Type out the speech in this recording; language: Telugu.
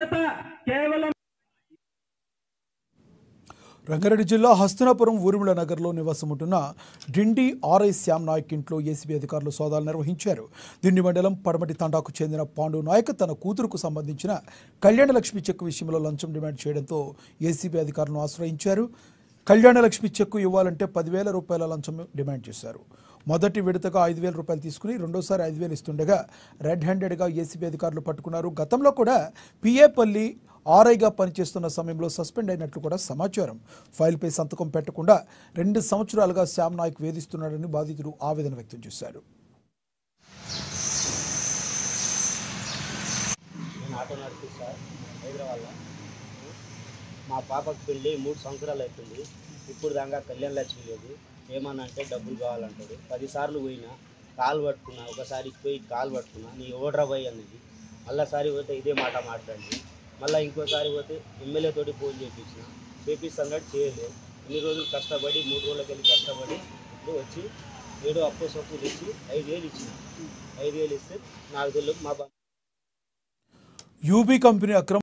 కేవలం రంగారెడ్డి జిల్లా హస్తినాపురం ఊర్మిళ నగర్లో నివాసం ఉంటున్న డిండి ఆర్ఐ శ్యామ్ నాయక్ ఇంట్లో ఏసీబీ అధికారులు సోదాలు నిర్వహించారు. దిండి మండలం పడమటి తండాకు చెందిన పాండు నాయక్ తన కూతురుకు సంబంధించిన కళ్యాణలక్ష్మి చెక్కు విషయంలో లంచం డిమాండ్ చేయడంతో ఏసీబీ అధికారులను ఆశ్రయించారు. కళ్యాణలక్ష్మి చెక్కు ఇవ్వాలంటే 10,000 రూపాయల లంచం డిమాండ్ చేశారు. మొదటి విడతగా 5,000 రూపాయలు తీసుకుని రెండోసారి 5,000 ఇస్తుండగా రెడ్ హ్యాండెడ్గా ఏసీబీ అధికారులు పట్టుకున్నారు. గతంలో కూడా పిఏపల్లి ఆర్ఐగా పనిచేస్తున్న సమయంలో సస్పెండ్ అయినట్లు కూడా సమాచారం. ఫైల్పై సంతకం పెట్టకుండా 2 సంవత్సరాలుగా శ్యామ్ నాయక్ వేధిస్తున్నాడని బాధితుడు ఆవేదన వ్యక్తం చేశారు. మా పాపకు పెళ్ళి 3 సంవత్సరాలు అవుతుంది. ఇప్పుడు దాకా కళ్యాణ లక్ష్మి లేదు. ఏమన్నా అంటే డబ్బులు కావాలంటాడు. 10 సార్లు పోయినా కాలు పట్టుకున్నా, ఒకసారి పోయి కాలు పట్టుకున్నా, నీ ఓడ్రా పోయి అనేది. మళ్ళీసారి పోతే ఇదే మాట మాట్లాడి, మళ్ళీ ఇంకోసారి పోతే ఎమ్మెల్యే తోటి ఫోన్ చేపిస్తాను చేయలేదు. ఇన్ని రోజులు కష్టపడి 3 రోజులకి వెళ్ళి కష్టపడి ఇప్పుడు వచ్చి ఏడో అప్పు సొప్పు తెచ్చి 5,000 ఇచ్చిన. 5,000 ఇస్తే నాకు తెలియదు మా యూబీ కంపెనీ అక్రమ